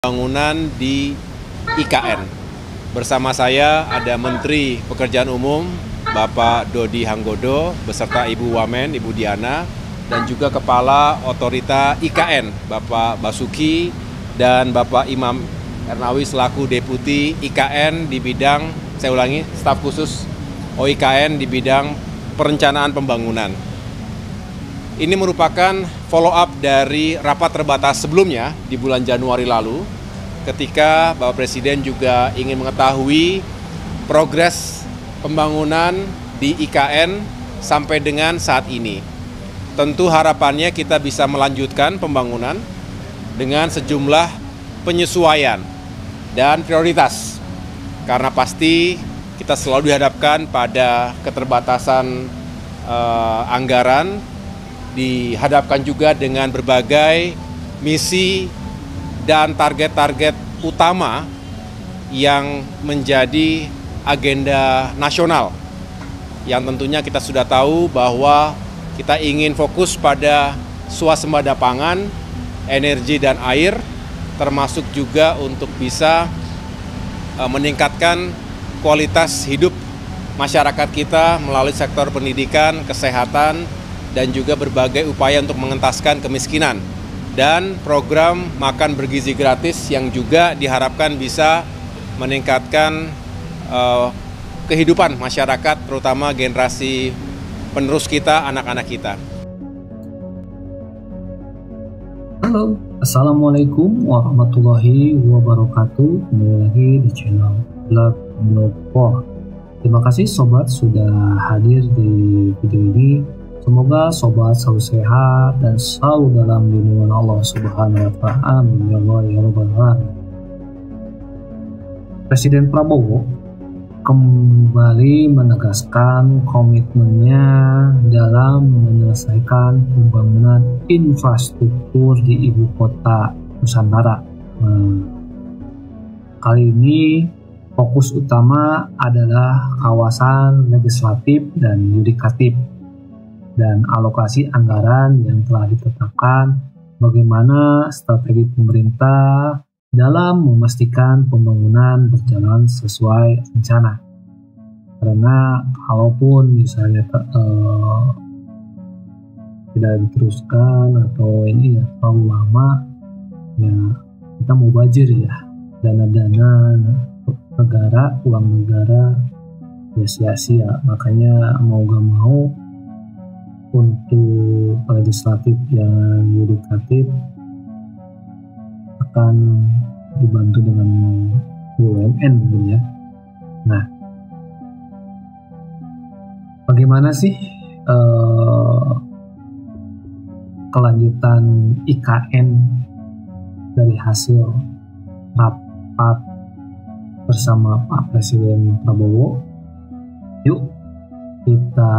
Pembangunan di IKN. Bersama saya ada Menteri Pekerjaan Umum Bapak Dodi Hanggodo beserta Ibu Wamen, Ibu Diana, dan juga Kepala Otorita IKN Bapak Basuki dan Bapak Imam Ernawi selaku Deputi IKN di bidang, saya ulangi, staf khusus OIKN di bidang perencanaan pembangunan. Ini merupakan follow up dari rapat terbatas sebelumnya di bulan Januari lalu, ketika Bapak Presiden juga ingin mengetahui progres pembangunan di IKN sampai dengan saat ini. Tentu harapannya kita bisa melanjutkan pembangunan dengan sejumlah penyesuaian dan prioritas. Karena pasti kita selalu dihadapkan pada keterbatasan anggaran, dihadapkan juga dengan berbagai misi dan target-target utama yang menjadi agenda nasional. Yang tentunya kita sudah tahu bahwa kita ingin fokus pada swasembada pangan, energi dan air, termasuk juga untuk bisa meningkatkan kualitas hidup masyarakat kita melalui sektor pendidikan, kesehatan, dan juga berbagai upaya untuk mengentaskan kemiskinan. Dan program makan bergizi gratis yang juga diharapkan bisa meningkatkan kehidupan masyarakat, terutama generasi penerus kita, anak-anak kita. Halo, Assalamualaikum warahmatullahi wabarakatuh. Kembali lagi di channel Blog Blogport. Terima kasih sobat sudah hadir di video ini. Semoga sobat selalu sehat dan selalu dalam lindungan Allah Subhanahu wa Ta'ala. Amin ya Allah ya Rabbal alamin. Presiden Prabowo kembali menegaskan komitmennya dalam menyelesaikan pembangunan infrastruktur di ibu kota Nusantara. Kali ini fokus utama adalah kawasan legislatif dan yudikatif dan alokasi anggaran yang telah ditetapkan, bagaimana strategi pemerintah dalam memastikan pembangunan berjalan sesuai rencana. Karena kalaupun misalnya tidak diteruskan atau ini ya terlalu lama, ya kita mau bajir ya, dana-dana negara, uang negara ya sia-sia. Makanya mau gak mau untuk legislatif yang yudikatif akan dibantu dengan BUMN mungkin ya. Nah, bagaimana sih kelanjutan IKN dari hasil rapat bersama Pak Presiden Prabowo? Yuk kita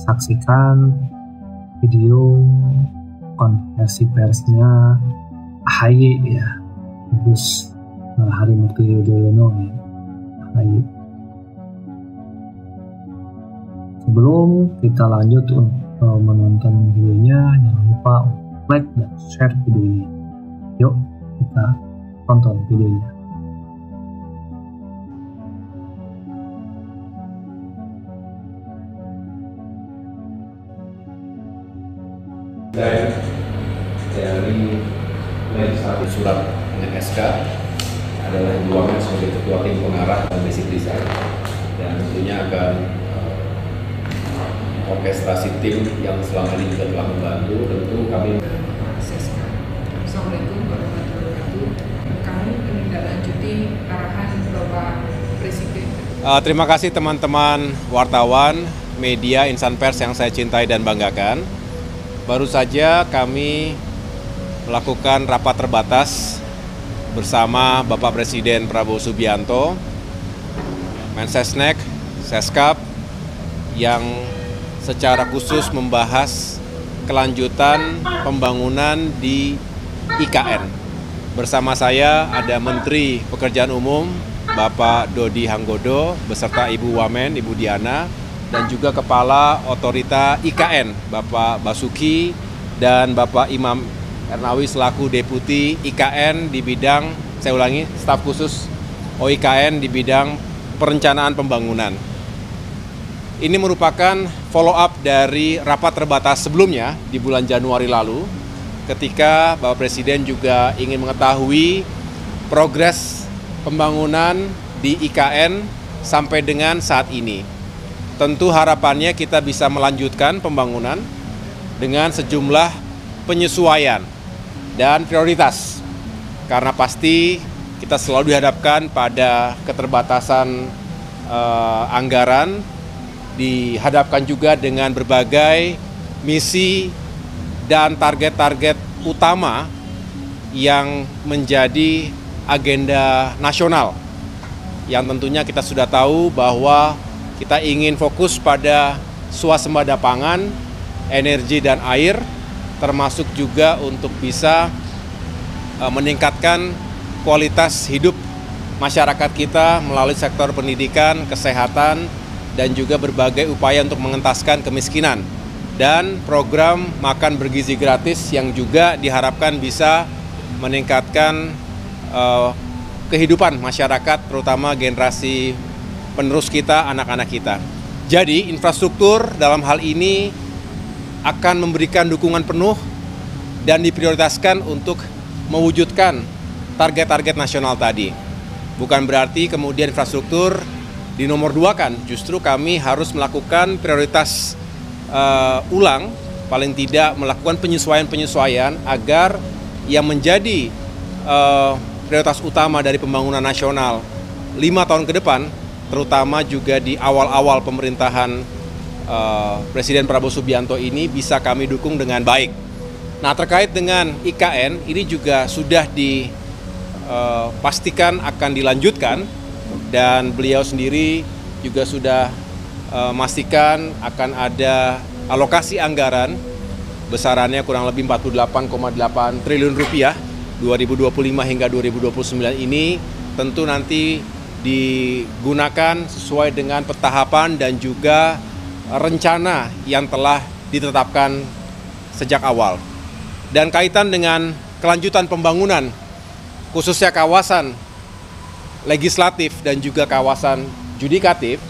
saksikan video konferensi persnya AHY ya, Gus Harimurti Yudhoyono ya, AHY. Sebelum kita lanjut untuk menonton videonya, jangan lupa like dan share video ini. Yuk kita tonton videonya. Dan dari legislatif surat dengan SK adalah Ibu Wamen sebagai Ketua Tim Pengarah dan Basic Design, dan tentunya akan orkestrasi tim yang selama ini juga telah membantu. Tentu kami Assalamualaikum warahmatullahi wabarakatuh. Kami menindaklanjuti arahan Bapak Presiden. Terima kasih teman-teman wartawan, media, insan pers yang saya cintai dan banggakan. Baru saja kami melakukan rapat terbatas bersama Bapak Presiden Prabowo Subianto, Mensesnek, Seskap, yang secara khusus membahas kelanjutan pembangunan di IKN. Bersama saya ada Menteri Pekerjaan Umum Bapak Dodi Hanggodo beserta Ibu Wamen, Ibu Diana, dan juga Kepala Otorita IKN Bapak Basuki dan Bapak Imam Ernawi selaku Deputi IKN di bidang, saya ulangi, staf khusus OIKN di bidang perencanaan pembangunan. Ini merupakan follow up dari rapat terbatas sebelumnya di bulan Januari lalu, ketika Bapak Presiden juga ingin mengetahui progres pembangunan di IKN sampai dengan saat ini. Tentu harapannya kita bisa melanjutkan pembangunan dengan sejumlah penyesuaian dan prioritas. Karena pasti kita selalu dihadapkan pada keterbatasan anggaran, dihadapkan juga dengan berbagai misi dan target-target utama yang menjadi agenda nasional. Yang tentunya kita sudah tahu bahwa kita ingin fokus pada swasembada pangan, energi dan air, termasuk juga untuk bisa meningkatkan kualitas hidup masyarakat kita melalui sektor pendidikan, kesehatan, dan juga berbagai upaya untuk mengentaskan kemiskinan. Dan program makan bergizi gratis yang juga diharapkan bisa meningkatkan kehidupan masyarakat, terutama generasi penerus kita, anak-anak kita. Jadi infrastruktur dalam hal ini akan memberikan dukungan penuh dan diprioritaskan untuk mewujudkan target-target nasional tadi. Bukan berarti kemudian infrastruktur dinomor duakan, justru kami harus melakukan prioritas ulang, paling tidak melakukan penyesuaian-penyesuaian agar yang menjadi prioritas utama dari pembangunan nasional 5 tahun ke depan, terutama juga di awal-awal pemerintahan Presiden Prabowo Subianto ini bisa kami dukung dengan baik. Nah, terkait dengan IKN, ini juga sudah dipastikan akan dilanjutkan, dan beliau sendiri juga sudah memastikan akan ada alokasi anggaran besarannya kurang lebih 48,8 triliun rupiah 2025 hingga 2029 ini tentu nanti digunakan sesuai dengan petahapan dan juga rencana yang telah ditetapkan sejak awal. Dan kaitan dengan kelanjutan pembangunan, khususnya kawasan legislatif dan juga kawasan judikatif,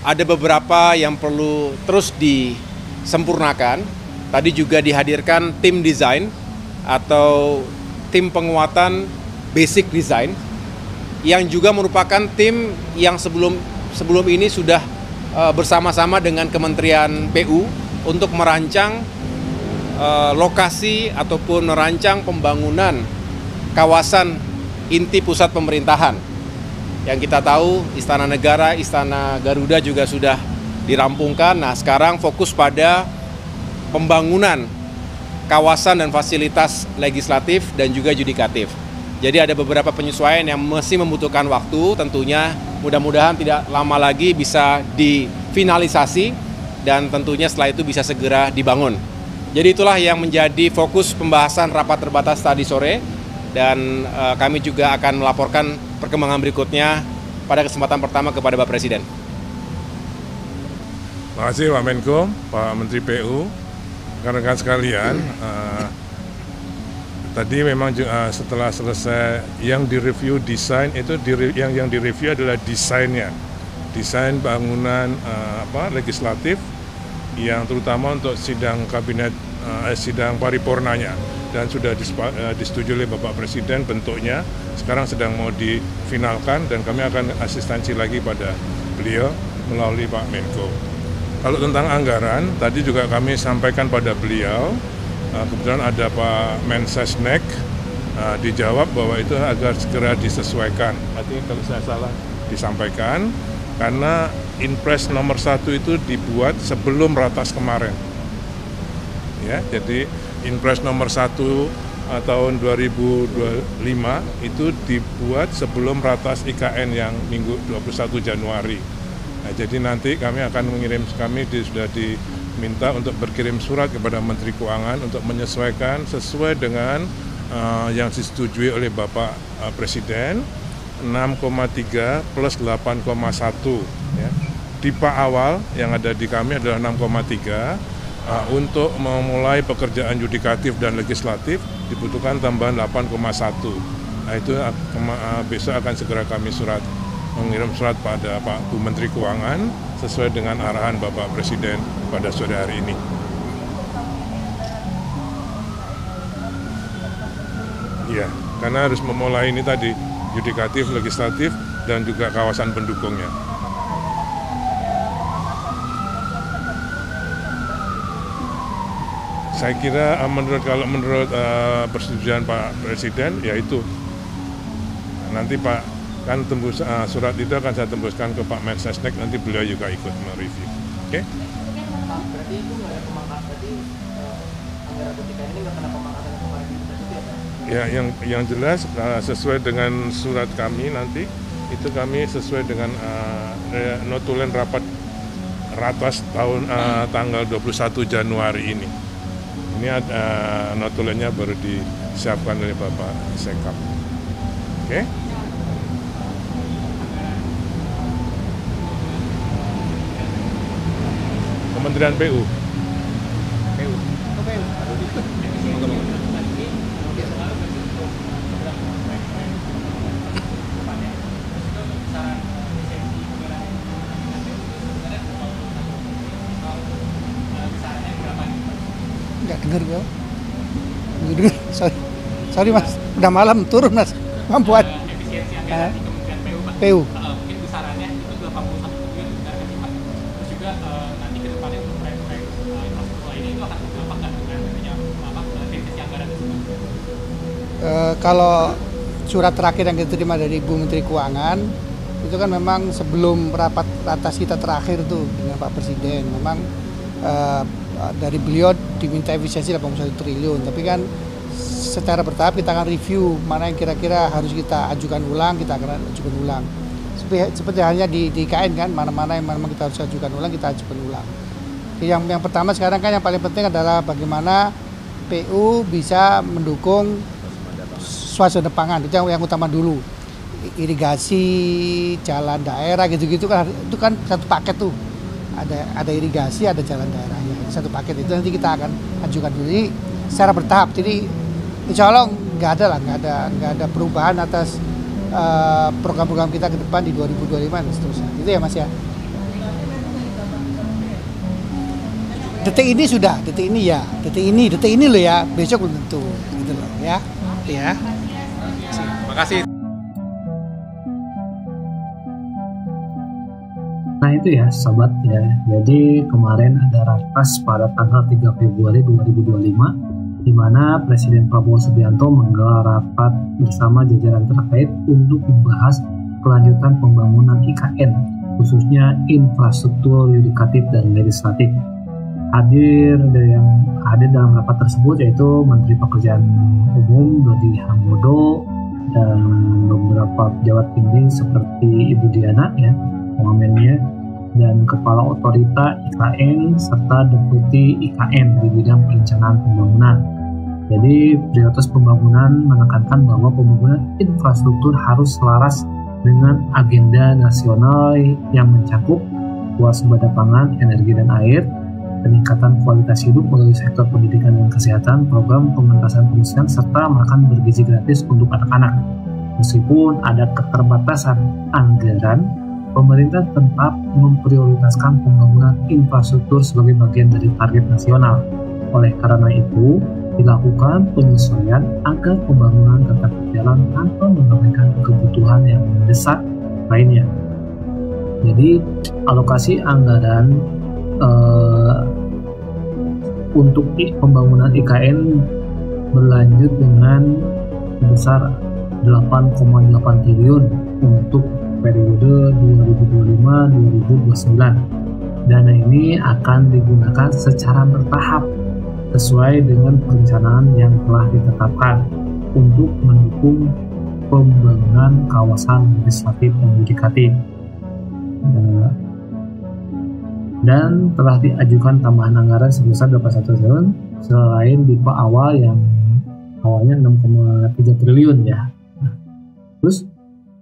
ada beberapa yang perlu terus disempurnakan. Tadi juga dihadirkan tim desain atau tim penguatan basic design, yang juga merupakan tim yang sebelum ini sudah bersama-sama dengan Kementerian PU untuk merancang lokasi ataupun merancang pembangunan kawasan inti pusat pemerintahan. Yang kita tahu Istana Negara, Istana Garuda juga sudah dirampungkan. Nah, sekarang fokus pada pembangunan kawasan dan fasilitas legislatif dan juga judikatif. Jadi ada beberapa penyesuaian yang masih membutuhkan waktu, tentunya mudah-mudahan tidak lama lagi bisa difinalisasi dan tentunya setelah itu bisa segera dibangun. Jadi itulah yang menjadi fokus pembahasan rapat terbatas tadi sore, dan kami juga akan melaporkan perkembangan berikutnya pada kesempatan pertama kepada Bapak Presiden. Terima kasih Pak Menko, Pak Menteri PU, rekan-rekan sekalian. Tadi memang setelah selesai yang direview desain itu yang direview adalah desainnya, desain bangunan legislatif yang terutama untuk sidang kabinet, sidang paripurnanya, dan sudah disetujui oleh Bapak Presiden bentuknya. Sekarang sedang mau difinalkan dan kami akan asistensi lagi pada beliau melalui Pak Menko. Kalau tentang anggaran, tadi juga kami sampaikan pada beliau. Kebetulan ada Pak Mensesnek, dijawab bahwa itu agar segera disesuaikan. Artinya kalau saya salah disampaikan, karena Inpres nomor 1 itu dibuat sebelum Ratas kemarin. Ya, jadi Inpres nomor 1 tahun 2025 itu dibuat sebelum Ratas IKN yang minggu 21 Januari. Nah, jadi nanti kami akan sudah diminta untuk berkirim surat kepada Menteri Keuangan untuk menyesuaikan sesuai dengan yang disetujui oleh Bapak Presiden, 6,3 plus 8,1. Ya. Tipe awal yang ada di kami adalah 6,3, Untuk memulai pekerjaan yudikatif dan legislatif dibutuhkan tambahan 8,1. Nah, itu besok akan segera kami mengirim surat pada Pak Bu Menteri Keuangan sesuai dengan arahan Bapak Presiden pada sore hari ini. Iya, karena harus memulai ini tadi, yudikatif, legislatif, dan juga kawasan pendukungnya. Saya kira kalau menurut persetujuan Pak Presiden, yaitu nanti Pak kan tembus surat itu akan saya tembuskan ke Pak Mensesnek, nanti beliau juga ikut mereview. Oke? Berarti itu nggak ada pemangkasan, berarti anggaran ketika ini nggak kena pemangkasan yang kemarin itu ya? Ya, yang jelas sesuai dengan surat kami nanti itu kami sesuai dengan notulen rapat ratas tanggal 21 Januari ini. Ini ada notulennya baru disiapkan oleh Bapak Sekap. Oke? Kementerian PU. Nggak dengar gue. Nggak dengar. Sorry mas, udah malam turun mas. Mampuan. Efisiensi anggaran di Kementerian PU, Pak. PU. Mungkin besarannya itu 81 triliun benar kan Pak? Terus juga nanti ke depannya untuk proyek-proyek infrastruktur ini itu akan berdampak nggak dengan efisiensi anggaran tersebut? Kalau surat terakhir yang kita terima dari Ibu Menteri Keuangan itu kan memang sebelum rapat ratas kita terakhir tuh dengan Pak Presiden, memang dari beliau diminta efisiensi 81 triliun, tapi kan secara bertahap kita akan review mana yang kira-kira harus kita ajukan ulang, kita akan ajukan ulang. Seperti halnya di IKN kan, mana-mana yang memang kita harus ajukan ulang, kita ajukan ulang. Yang pertama sekarang kan yang paling penting adalah bagaimana PU bisa mendukung swasembada pangan, itu yang utama dulu. Irigasi, jalan daerah gitu-gitu kan, itu kan satu paket tuh. Ada irigasi, ada jalan daerahnya, satu paket itu nanti kita akan ajukan dulu. Jadi secara bertahap, jadi insya Allah nggak ada perubahan atas program-program kita ke depan di 2025 dan seterusnya. Itu ya Mas ya. Detik ini sudah, detik ini loh ya, besok belum tentu, gitu loh ya. Ya. Terima kasih. Nah itu ya sobat ya, jadi kemarin ada ratas pada tanggal 3 Februari 2025 di mana Presiden Prabowo Subianto menggelar rapat bersama jajaran terkait untuk membahas kelanjutan pembangunan IKN, khususnya infrastruktur yudikatif dan legislatif. Hadir dalam rapat tersebut yaitu Menteri Pekerjaan Umum Dodi Hanggodo dan beberapa pejabat tinggi seperti Ibu Diana ya, Wamennya, dan Kepala Otorita IKN serta Deputi IKN di bidang perencanaan pembangunan. Jadi prioritas pembangunan menekankan bahwa pembangunan infrastruktur harus selaras dengan agenda nasional yang mencakup swasembada pangan, energi dan air, peningkatan kualitas hidup melalui sektor pendidikan dan kesehatan, program pengentasan kemiskinan serta makan bergizi gratis untuk anak-anak. Meskipun ada keterbatasan anggaran, pemerintah tetap memprioritaskan pembangunan infrastruktur sebagai bagian dari target nasional. Oleh karena itu, dilakukan penyesuaian agar pembangunan tetap berjalan tanpa mengabaikan kebutuhan yang mendesak lainnya. Jadi, alokasi anggaran untuk pembangunan IKN berlanjut dengan sebesar 8,8 triliun untuk periode 2025-2029. Dana ini akan digunakan secara bertahap sesuai dengan perencanaan yang telah ditetapkan untuk mendukung pembangunan kawasan legislatif dan yudikatif. Dan telah diajukan tambahan anggaran sebesar 21 triliun selain DIPA awal yang awalnya 6,3 triliun ya. Terus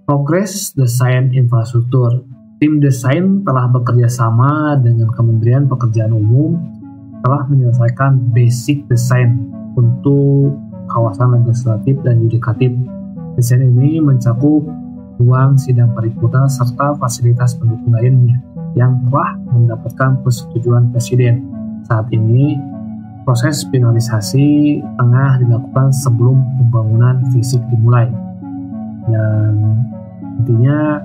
progres desain infrastruktur. Tim desain telah bekerja sama dengan Kementerian Pekerjaan Umum telah menyelesaikan basic design untuk kawasan legislatif dan yudikatif. Desain ini mencakup ruang sidang paripurna serta fasilitas pendukung lainnya yang telah mendapatkan persetujuan Presiden. Saat ini, proses finalisasi tengah dilakukan sebelum pembangunan fisik dimulai. Dan intinya,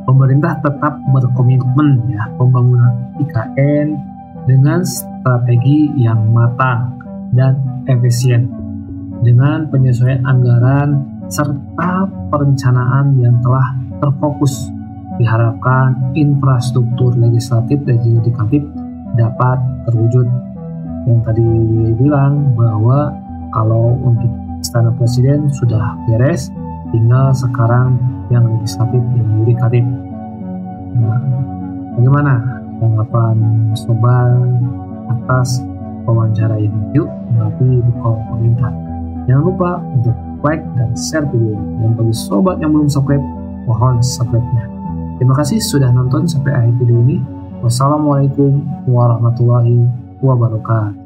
pemerintah tetap berkomitmen pembangunan IKN dengan strategi yang matang dan efisien, dengan penyesuaian anggaran serta perencanaan yang telah terfokus. Diharapkan infrastruktur legislatif dan yudikatif dapat terwujud. Yang tadi bilang bahwa kalau untuk Istana Presiden sudah beres, tinggal sekarang yang legislatif dan yudikatif. Nah, bagaimana tanggapan sobat atas wawancara ini? Yuk, nanti di kolom komentar. Jangan lupa untuk like dan share video ini. Dan bagi sobat yang belum subscribe, mohon subscribe-nya. Terima kasih sudah nonton sampai akhir video ini. Wassalamualaikum warahmatullahi wabarakatuh.